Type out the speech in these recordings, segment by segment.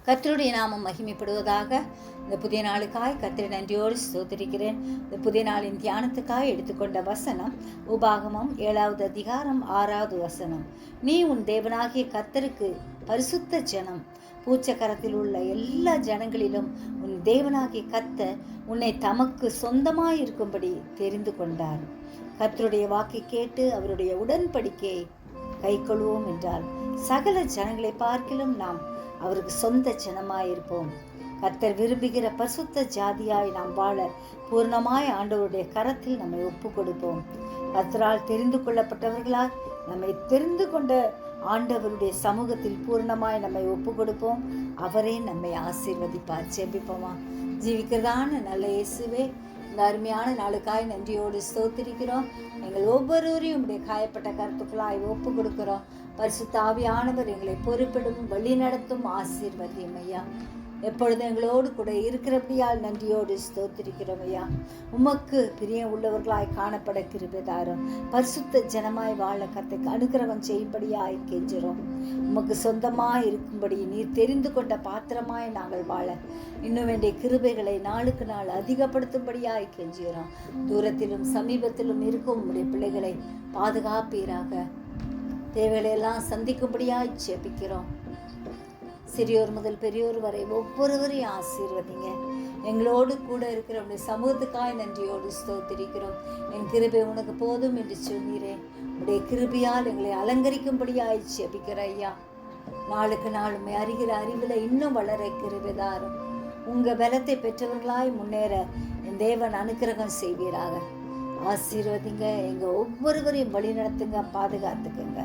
கர்த்தருடைய நாமம் மகிமைப்படுவதாக. இந்த புதிய நாளுக்காய் கர்த்தரை நன்றியோடு ஸ்தோத்திரிக்கிறேன். இந்த புதிய நாளின் தியானத்துக்காய் எடுத்துக்கொண்ட வசனம் உபாகமம் 7வது அதிகாரம் 6வது வசனம். நீ உன் தேவனாகிய கர்த்தருக்கு பரிசுத்த ஜனம், பூச்சக்கரத்தில் உள்ள எல்லா ஜனங்களிலும் உன் தேவனாகிய கர்த்தர் உன்னை தமக்கு சொந்தமாயிருக்கும்படி தெரிந்து கொண்டார். கர்த்தருடைய வாக்கை கேட்டு அவருடைய உடன்படிக்கையை கைக்கொள்வோம் என்றால் சகல ஜனங்களை பார்க்கிலும் நாம் அவருக்கு சொந்த ஜனமாயிருப்போம். கர்த்தர் விரும்புகிற பரிசுத்த ஜாதியாய் நாம் வாழ பூர்ணமாய் ஆண்டவருடைய கரத்தில் நம்மை ஒப்பு கொடுப்போம். கர்த்தரால் தெரிந்து கொள்ளப்பட்டவர்களால் நம்மை தெரிந்து கொண்ட ஆண்டவருடைய சமூகத்தில் பூர்ணமாய் நம்மை ஒப்பு கொடுப்போம். அவரே நம்மை ஆசீர்வதிப்பார். ஜெபிப்போமா. ஜீவிக்கிறதான நல்ல இயேசுவே, இந்த அருமையான நாளுக்காய் நன்றியோடு ஸ்தோத்திரிக்கிறோம். எங்கள் ஒவ்வொருவரையும் உடைய காயப்பட்ட கருத்துக்களாய் ஒப்பு கொடுக்கிறோம். பரிசுத்த ஆவியானவர் எங்களை பொறுப்பிடும், வழி நடத்தும், ஆசீர்வதியும் ஐயா. எப்பொழுதும் எங்களோடு கூட இருக்கிறபடியால் நன்றியோடு ஸ்தோத்திரிக்கிறோம் ஐயா. உமக்கு பிரியம் உள்ளவர்களாய் காணப்பட கிருபை தாரும். பரிசுத்த ஜனமாய் வாழ கர்த்தருக்கு அனுக்கிரகம் செய்யும்படியாய் கெஞ்சுறோம். உமக்கு சொந்தமாய் இருக்கும்படி நீர் தெரிந்து கொண்ட பாத்திரமாய் நாங்கள் வாழ இன்னும் வேண்டிய கிருபைகளை நாளுக்கு நாள் அதிகப்படுத்தும்படியாய் கெஞ்சுகிறோம். தூரத்திலும் சமீபத்திலும் இருக்கும் உடைய பிள்ளைகளை பாதுகாப்பீராக. தேவைகளையெல்லாம் சந்திக்கும்படியாய் ஜெபிக்கிறோம். சிறியோர் முதல் பெரியோர் வரை ஒவ்வொருவரையும் ஆசீர்வதிங்க. எங்களோடு கூட இருக்கிற உடைய சமூகத்துக்காய் நன்றியோடு ஸ்தோத்திரிக்கிறோம். என் கிருபை உனக்கு போதும் என்று சொன்னீரே. உடைய கிருபையால் எங்களை அலங்கரிக்கும்படியாய் ஜெபிக்கிற ஐயா. நாளுக்கு நாள் அறிகிற அறிவில் இன்னும் வளர கிருபைதாரும். உங்கள் பலத்தை பெற்றவர்களாய் முன்னேற என் தேவன் அனுக்கிரகம் செய்வீராக. ஆசீர்வதிங்க. எங்கள் ஒவ்வொருவரையும் வழி நடத்துங்க, பாதுகாத்துக்குங்க.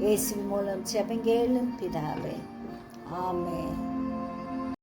இயேசுவின் மூலம் ஜெபங்கேளும் பிதாவே. ஆமென்.